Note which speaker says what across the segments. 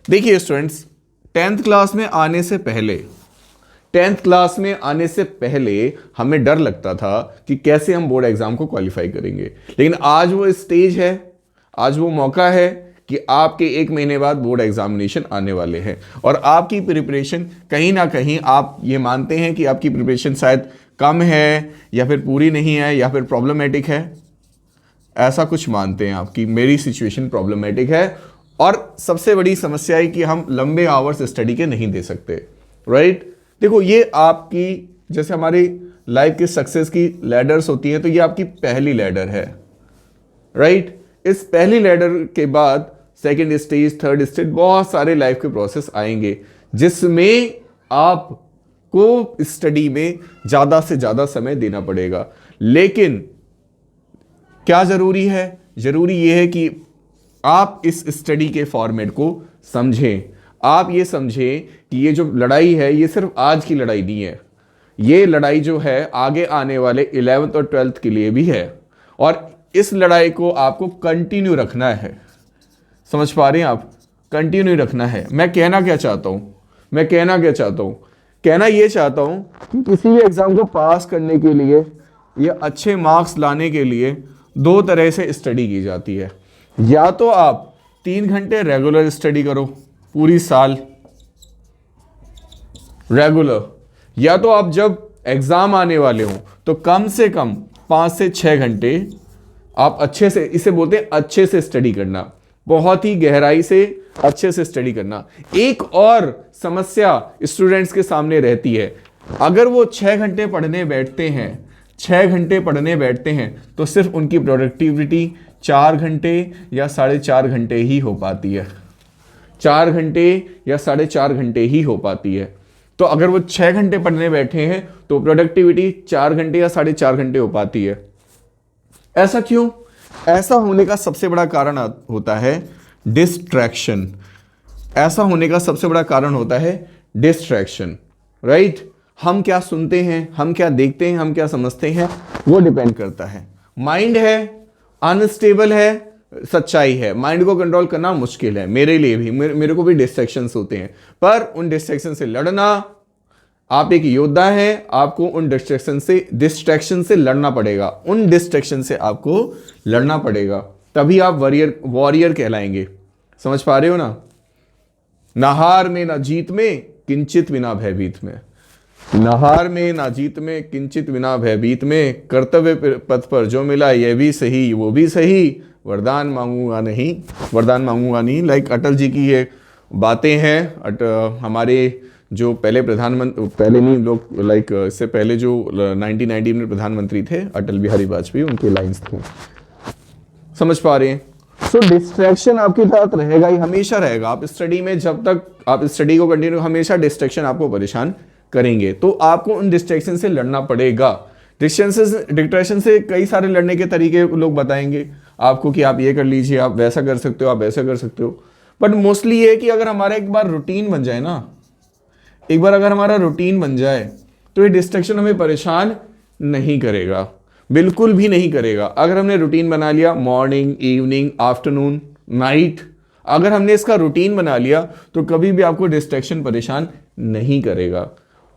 Speaker 1: देखिए students, tenth class में आने से पहले हमें डर लगता था कि कैसे हम बोर्ड एग्जाम को क्वालिफाई करेंगे। लेकिन आज वो स्टेज है, आज वो मौका है कि आपके 1 महीने बाद बोर्ड एग्जामिनेशन आने वाले हैं और आपकी प्रिपरेशन कहीं ना कहीं आप ये मानते हैं कि आपकी प्रिपरेशन शायद कम है या फिर पूरी नहीं है या फिर प्रॉब्लमेटिक है। ऐसा कुछ मानते हैं आपकी मेरी सिचुएशन प्रॉब्लमेटिक है और सबसे बड़ी समस्या है कि हम लंबे आवर्स स्टडी के नहीं दे सकते, राइट। देखो, ये आपकी जैसे हमारी लाइफ की सक्सेस की लैडर्स होती हैं, तो ये आपकी पहली लैडर है, राइट। इस पहली लैडर के बाद सेकंड स्टेज, थर्ड स्टेज, बहुत सारे लाइफ के प्रोसेस आएंगे जिसमें आपको स्टडी में ज्यादा से ज्यादा समय देना पड़ेगा। लेकिन क्या जरूरी है? जरूरी यह है कि आप इस स्टडी के फॉर्मेट को समझें। आप ये समझें कि ये जो लड़ाई है ये सिर्फ आज की लड़ाई नहीं है, ये लड़ाई जो है आगे आने वाले 11th और 12th के लिए भी है और इस लड़ाई को आपको कंटिन्यू रखना है। समझ पा रहे हैं आप? कंटिन्यू रखना है। मैं कहना क्या चाहता हूं? कहना ये चाहता हूं कि किसी भी एग्जाम को पास करने के लिए या अच्छे मार्क्स लाने के लिए 2 तरह से स्टडी की जाती है। या तो आप 3 घंटे रेगुलर स्टडी करो पूरी साल रेगुलर, या तो आप जब एग्जाम आने वाले हो तो कम से कम 5 से 6 घंटे आप अच्छे से, इसे बोलते हैं अच्छे से स्टडी करना, बहुत ही गहराई से अच्छे से स्टडी करना। एक और समस्या स्टूडेंट्स के सामने रहती है, अगर वो 6 घंटे पढ़ने बैठते हैं तो सिर्फ उनकी प्रोडक्टिविटी 4 घंटे या 4.5 घंटे ही हो पाती है। 4 घंटे या 4.5 घंटे ही हो पाती है। तो अगर वो 6 घंटे पढ़ने बैठे हैं तो प्रोडक्टिविटी 4 घंटे या 4.5 घंटे हो पाती है। ऐसा क्यों? ऐसा होने का सबसे बड़ा कारण होता है डिस्ट्रैक्शन। राइट। हम क्या सुनते हैं, हम क्या देखते हैं, हम क्या समझते हैं, वो डिपेंड करता है। माइंड है अनस्टेबल है, सच्चाई है, माइंड को कंट्रोल करना मुश्किल है। मेरे लिए भी, मेरे को भी डिस्ट्रैक्शंस होते हैं, पर उन डिस्ट्रैक्शन से लड़ना, आप एक योद्धा हैं, आपको उन डिस्ट्रैक्शन से लड़ना पड़ेगा, तभी आप वॉरियर कहलाएंगे। समझ पा रहे हो ना? ना हार में ना जीत में किंचित विना भयभीत में, कर्तव्य पथ पर जो मिला ये भी सही वो भी सही, वरदान मांगूंगा नहीं। लाइक अटल जी की ये बातें हैं। हमारे जो पहले इससे पहले जो 1990 में प्रधानमंत्री थे अटल बिहारी वाजपेयी, उनकी लाइंस थी। समझ पा रहे हैं? सो डिस्ट्रैक्शन आपके साथ रहेगा ही, हमेशा रहेगा। आप स्टडी में जब तक आप स्टडी को कंटिन्यू, हमेशा डिस्ट्रैक्शन आपको परेशान करेंगे, तो आपको उन डिस्ट्रैक्शन से लड़ना पड़ेगा। डिस्ट्रैक्शन से कई सारे लड़ने के तरीके लोग बताएंगे आपको कि आप ये कर लीजिए, आप वैसा कर सकते हो, आप वैसा कर सकते हो। बट मोस्टली ये कि अगर हमारा एक बार रूटीन बन जाए ना, तो ये डिस्ट्रैक्शन हमें परेशान नहीं करेगा, बिल्कुल भी नहीं करेगा। अगर हमने रूटीन बना लिया, मॉर्निंग, इवनिंग, आफ्टरनून, नाइट, अगर हमने इसका रूटीन बना लिया तो कभी भी आपको डिस्ट्रैक्शन परेशान नहीं करेगा।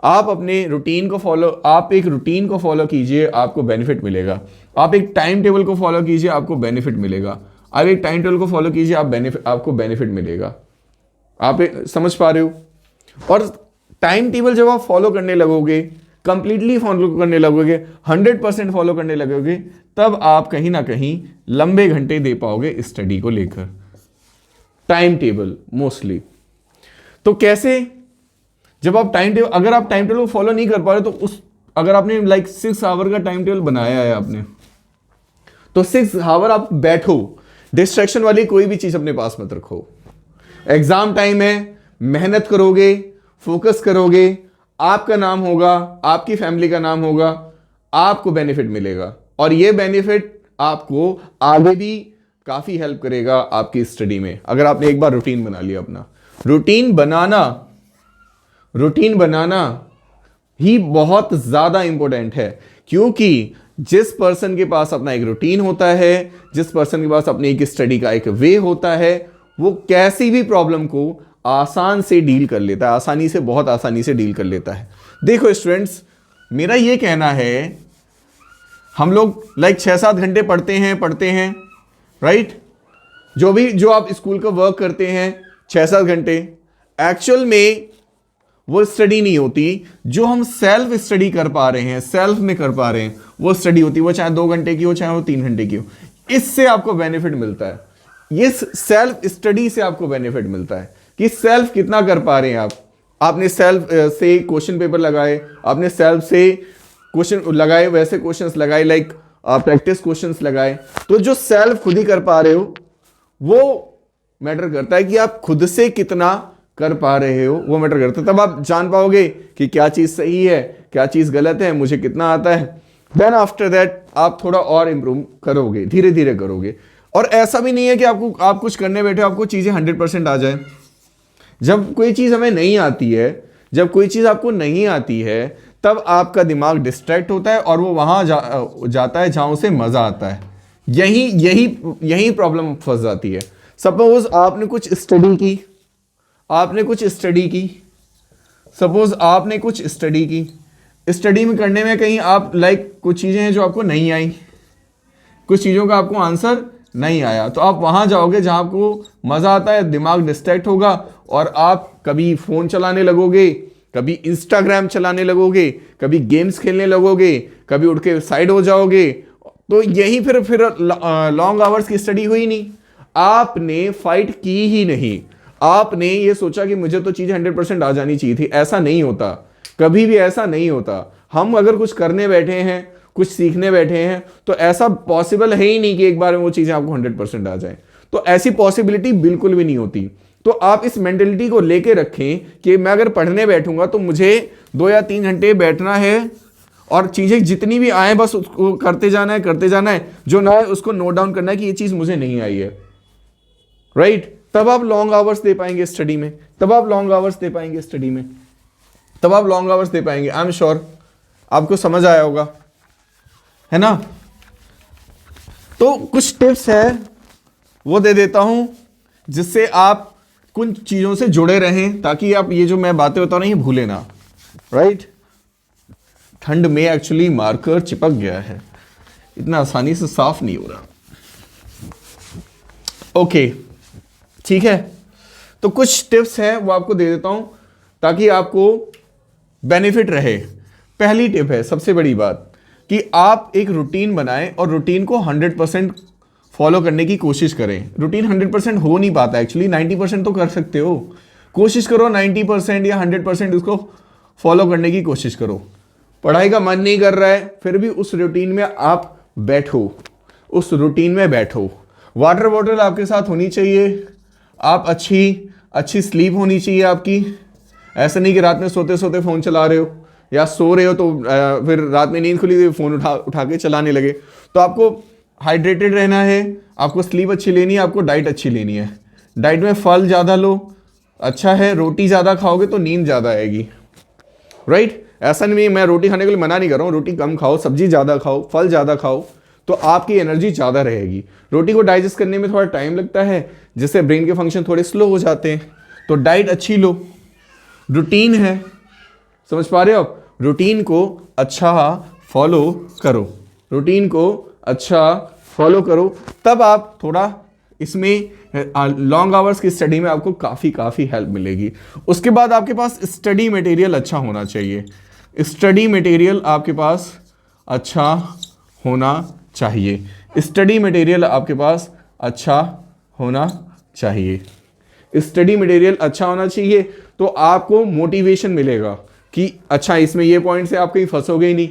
Speaker 1: आप एक रूटीन को फॉलो कीजिए, आपको बेनिफिट मिलेगा। आप एक टाइम टेबल को फॉलो कीजिए, आपको बेनिफिट मिलेगा। आप एक टाइम टेबल को फॉलो कीजिए, आपको बेनिफिट मिलेगा। आप समझ पा रहे हो? और टाइम टेबल जब आप फॉलो करने लगोगे, कंप्लीटली फॉलो करने लगोगे, 100% फॉलो करने लगोगे, तब आप कहीं ना कहीं लंबे घंटे दे पाओगे स्टडी को लेकर। टाइम टेबल मोस्टली तो कैसे? जब आप अगर आप टाइम टेबल को फॉलो नहीं कर पा रहे, तो अगर आपने 6 आवर का टाइम टेबल बनाया है आपने, तो 6 आवर आप बैठो, डिस्ट्रैक्शन वाली कोई भी चीज अपने पास मत रखो। एग्जाम टाइम है, मेहनत करोगे, फोकस करोगे, आपका नाम होगा, आपकी फैमिली का नाम होगा, आपको बेनिफिट मिलेगा और ये बेनिफिट आपको आगे भी काफी हेल्प करेगा आपकी स्टडी में। अगर आपने एक बार रूटीन बना लिया अपना, रूटीन बनाना ही बहुत ज्यादा इंपॉर्टेंट है, क्योंकि जिस पर्सन के पास अपना एक रूटीन होता है, जिस पर्सन के पास अपनी एक स्टडी का एक वे होता है, वो कैसी भी प्रॉब्लम को आसान से डील कर लेता है, आसानी से, बहुत आसानी से डील कर लेता है। देखो स्टूडेंट्स, मेरा ये कहना है, हम लोग लाइक 6-7 घंटे पढ़ते हैं राइट, जो आप स्कूल का वर्क करते हैं 6-7 घंटे, एक्चुअल में वो स्टडी नहीं होती। जो हम सेल्फ स्टडी कर पा रहे हैं, सेल्फ में कर पा रहे हैं, वो स्टडी होती है, वो चाहे 2 घंटे की हो, चाहे वो 3 घंटे की हो। इससे आपको बेनिफिट मिलता है, ये सेल्फ स्टडी से आपको बेनिफिट मिलता है कि सेल्फ कितना कर पा रहे हैं आप। आपने सेल्फ से क्वेश्चन पेपर लगाए, आपने सेल्फ से क्वेश्चन लगाए, वैसे क्वेश्चंस लगाए, लाइक प्रैक्टिस क्वेश्चंस लगाए, तो जो सेल्फ खुद ही कर पा रहे हो वो मैटर करता है कि आप खुद से कितना कर पा रहे हो, वो मैटर करता है। तब आप जान पाओगे कि क्या चीज सही है, क्या चीज गलत है, मुझे कितना आता है। देन आफ्टर दैट आप थोड़ा और इंप्रूव करोगे, धीरे धीरे करोगे। और ऐसा भी नहीं है कि आप कुछ करने बैठे आपको चीजें 100% आ जाए। जब कोई चीज हमें नहीं आती है, जब कोई चीज आपको नहीं आती है, तब आपका दिमाग डिस्ट्रैक्ट होता है और वो वहां जाता है जहां उसे मजा आता है। यही प्रॉब्लम फंस जाती है। सपोज आपने कुछ स्टडी की, स्टडी में करने में कहीं आप लाइक कुछ चीजें हैं जो आपको नहीं आई, कुछ चीजों का आपको आंसर नहीं आया, तो आप वहां जाओगे जहां आपको मजा आता है, दिमाग डिस्ट्रैक्ट होगा और आप कभी फोन चलाने लगोगे, कभी इंस्टाग्राम चलाने लगोगे, कभी गेम्स खेलने लगोगे, कभी उठ के साइड हो जाओगे। तो यही फिर लॉन्ग आवर्स की स्टडी हुई नहीं, आपने फाइट की ही नहीं। आपने ये सोचा कि मुझे तो चीजें 100% आ जानी चाहिए थी। ऐसा नहीं होता, कभी भी ऐसा नहीं होता। हम अगर कुछ करने बैठे हैं, कुछ सीखने बैठे हैं, तो ऐसा पॉसिबल है ही नहीं कि एक बार में वो चीजें आपको 100% आ जाए। तो ऐसी पॉसिबिलिटी बिल्कुल भी नहीं होती। तो आप इस मेंटेलिटी को लेके रखें कि मैं अगर पढ़ने बैठूंगा तो मुझे 2 या 3 घंटे बैठना है और चीजें जितनी भी आए बस उसको करते जाना है, जो ना है उसको नोट डाउन करना है कि ये चीज मुझे नहीं आई है, राइट। तब आप लॉन्ग आवर्स दे पाएंगे स्टडी में, आई एम श्योर आपको समझ आया होगा, है ना। तो कुछ टिप्स है वो दे देता हूं जिससे आप कुछ चीजों से जुड़े रहें, ताकि आप ये जो मैं बातें बता रहा हूं ये भूले ना, राइट। ठंड में एक्चुअली मार्कर चिपक गया है, इतना आसानी से साफ नहीं हो रहा। ओके, ठीक है। तो कुछ टिप्स हैं वो आपको दे देता हूं ताकि आपको बेनिफिट रहे। पहली टिप है, सबसे बड़ी बात, कि आप एक रूटीन बनाएं और रूटीन को 100% फॉलो करने की कोशिश करें। रूटीन 100% हो नहीं पाता, एक्चुअली 90% तो कर सकते हो। कोशिश करो 90% या 100% उसको फॉलो करने की कोशिश करो। पढ़ाई का मन नहीं कर रहा है, फिर भी उस रूटीन में आप बैठो, वाटर बॉटल आपके साथ होनी चाहिए, आप अच्छी स्लीप होनी चाहिए आपकी। ऐसा नहीं कि रात में सोते सोते फ़ोन चला रहे हो या सो रहे हो तो फिर रात में नींद खुली तो फ़ोन उठा के चलाने लगे। तो आपको हाइड्रेटेड रहना है, आपको स्लीप अच्छी लेनी है, आपको डाइट अच्छी लेनी है। डाइट में फल ज़्यादा लो, अच्छा है। रोटी ज़्यादा खाओगे तो नींद ज़्यादा आएगी, राइट। ऐसा नहीं, मैं रोटी खाने के लिए मना नहीं कर रहा हूँ, रोटी कम खाओ, सब्जी ज़्यादा खाओ, फल ज़्यादा खाओ, तो आपकी एनर्जी ज़्यादा रहेगी। रोटी को डाइजेस्ट करने में थोड़ा टाइम लगता है, जिससे ब्रेन के फंक्शन थोड़े स्लो हो जाते हैं। तो डाइट अच्छी लो, रूटीन है, समझ पा रहे हो आप। रूटीन को अच्छा फॉलो करो, तब आप थोड़ा इसमें लॉन्ग आवर्स की स्टडी में आपको काफ़ी हेल्प मिलेगी। उसके बाद आपके पास स्टडी मटेरियल अच्छा होना चाहिए। स्टडी मटेरियल आपके पास अच्छा होना चाहिए। स्टडी मटेरियल आपके पास अच्छा होना चाहिए। स्टडी मटेरियल अच्छा होना चाहिए तो आपको मोटिवेशन मिलेगा कि अच्छा इसमें ये पॉइंट से आप कहीं फंसोगे ही नहीं,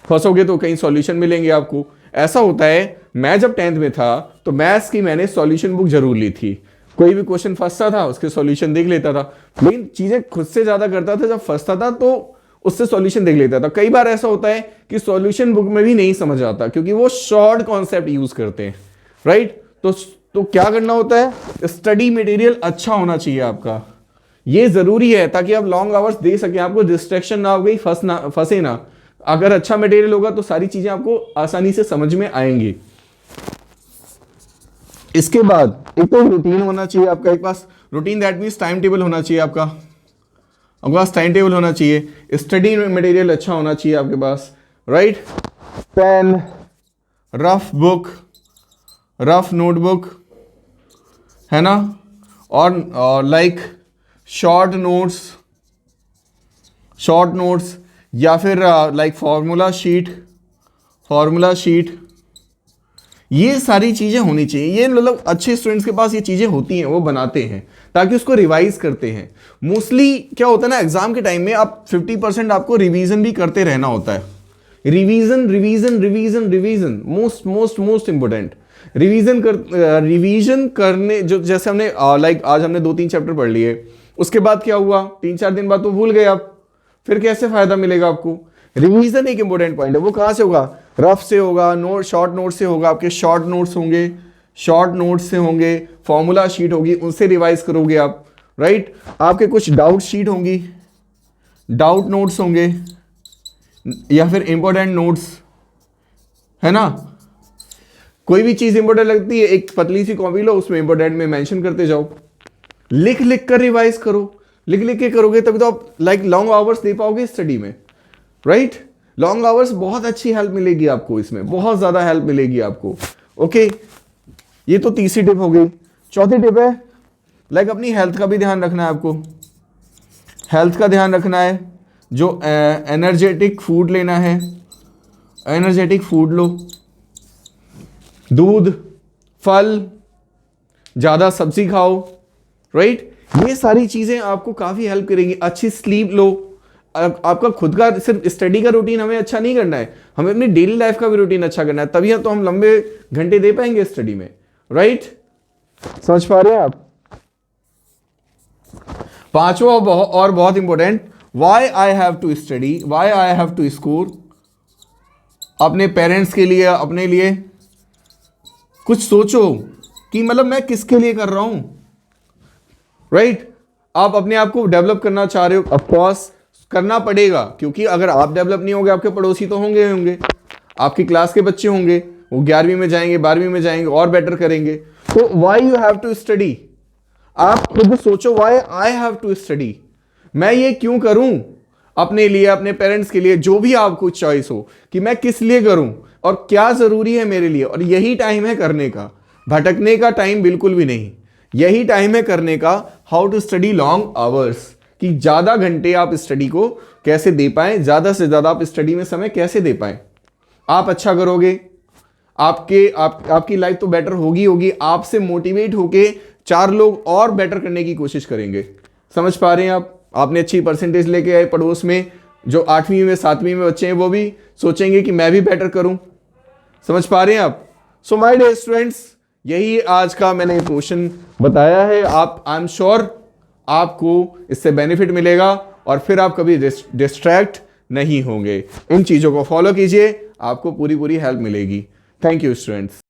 Speaker 1: फंसोगे तो कहीं सॉल्यूशन मिलेंगे आपको। ऐसा होता है, मैं जब 10th में था तो मैथ्स की मैंने सॉल्यूशन बुक जरूर ली थी। कोई भी क्वेश्चन फंसता था उसके सॉल्यूशन देख लेता था, लेकिन चीजें खुद से ज्यादा करता था। जब फंसता था तो उससे सॉल्यूशन देख लेता था। कई बार ऐसा होता है कि सॉल्यूशन बुक में भी नहीं समझ आता क्योंकि वो शॉर्ट कॉन्सेप्ट यूज करते हैं, राइट। तो क्या करना होता है, स्टडी मटेरियल अच्छा होना चाहिए आपका, ये जरूरी है ताकि आप लॉन्ग आवर्स दे सकें, आपको डिस्ट्रैक्शन ना हो गई, फंसे ना। अगर अच्छा मटेरियल होगा तो सारी चीजें आपको आसानी से समझ में आएंगी। इसके बाद एक तो रूटीन होना चाहिए आपका एक पास। Routine that means time table होना चाहिए आपके पास टाइम टेबल होना चाहिए, स्टडी मटेरियल अच्छा होना चाहिए आपके पास, right, pen, rough book, rough notebook, है ना, और लाइक शॉर्ट नोट्स या फिर लाइक फार्मूला शीट, ये सारी चीज़ें होनी चाहिए। ये मतलब अच्छे स्टूडेंट्स के पास ये चीज़ें होती हैं, वो बनाते हैं ताकि उसको रिवाइज करते हैं। मोस्टली क्या होता है ना, एग्जाम के टाइम में आप 50% आपको रिवीजन भी करते रहना होता है। Revision most important. रिवीजन करने जो जैसे हमने लाइक आज हमने 2-3 चैप्टर पढ़ लिए, उसके बाद क्या हुआ, 3-4 दिन बाद तो भूल गए आप, फिर कैसे फायदा मिलेगा आपको। रिवीजन एक इंपॉर्टेंट पॉइंट है। वो कहां से होगा, रफ से होगा, शॉर्ट नोट से होगा, आपके शॉर्ट नोट्स से होंगे, फॉर्मूला शीट होगी, उनसे रिवाइज करोगे आप, राइट। आपके कुछ डाउट शीट होंगी, डाउट नोट्स होंगे या फिर इंपॉर्टेंट नोट्स, है ना। कोई भी चीज इंपॉर्टेंट लगती है, एक पतली सी कॉपी लो, उसमें इंपॉर्टेंट में मेंशन करते जाओ, लिख लिख कर रिवाइज करो। लिख लिख के करोगे तभी तो आप लाइक लॉन्ग आवर्स दे पाओगे स्टडी में, राइट। लॉन्ग आवर्स बहुत अच्छी हेल्प मिलेगी आपको, इसमें बहुत ज्यादा हेल्प मिलेगी आपको। ओके, ये तो तीसरी टिप हो गई। चौथी टिप है लाइक अपनी हेल्थ का भी ध्यान रखना है आपको। हेल्थ का ध्यान रखना है, जो एनर्जेटिक फूड लेना है, एनर्जेटिक फूड लो, दूध, फल, ज्यादा सब्जी खाओ, राइट। ये सारी चीजें आपको काफी हेल्प करेंगी। अच्छी स्लीप लो। आपका खुद का सिर्फ स्टडी का रूटीन हमें अच्छा नहीं करना है, हमें अपनी डेली लाइफ का भी रूटीन अच्छा करना है, तभी तो हम लंबे घंटे दे पाएंगे स्टडी में, राइट। समझ पा रहे हैं आप। पांचवा और बहुत important, why I have to study, why I have to score. अपने पेरेंट्स के लिए, अपने लिए कुछ सोचो कि मतलब मैं किसके लिए कर रहा हूं, राइट। आप अपने आप को डेवलप करना चाह रहे हो, ऑफ कोर्स करना पड़ेगा, क्योंकि अगर आप डेवलप नहीं होंगे, आपके पड़ोसी तो होंगे, आपकी क्लास के बच्चे होंगे, वो 11वीं में जाएंगे, 12वीं में जाएंगे और बेटर करेंगे। तो why you have to study, आप खुद सोचो, why I have to study, मैं ये क्यों करूं, अपने लिए, अपने पेरेंट्स के लिए, जो भी आपको चॉइस हो कि मैं किस लिए करूं और क्या जरूरी है मेरे लिए। और यही टाइम है करने का, भटकने का टाइम बिल्कुल भी नहीं। यही टाइम है करने का, how to study long hours, कि ज्यादा घंटे आप स्टडी को कैसे दे पाएं, ज्यादा से ज्यादा आप स्टडी में समय कैसे दे पाएं। आप अच्छा करोगे, आपकी लाइफ तो बेटर होगी, आपसे मोटिवेट होके 4 लोग और बेटर करने की कोशिश करेंगे। समझ पा रहे हैं आप। आपने अच्छी परसेंटेज लेके आए, पड़ोस में जो 8वीं में 7वीं में बच्चे हैं वो भी सोचेंगे कि मैं भी बेटर करूं। समझ पा रहे हैं आप। सो माय डियर स्टूडेंट्स, यही आज का मैंने क्वेश्चन बताया है। आप, आई एम श्योर आपको इससे बेनिफिट मिलेगा और फिर आप कभी डिस्ट्रैक्ट नहीं होंगे। इन चीजों को फॉलो कीजिए, आपको पूरी हेल्प मिलेगी। Thank you students.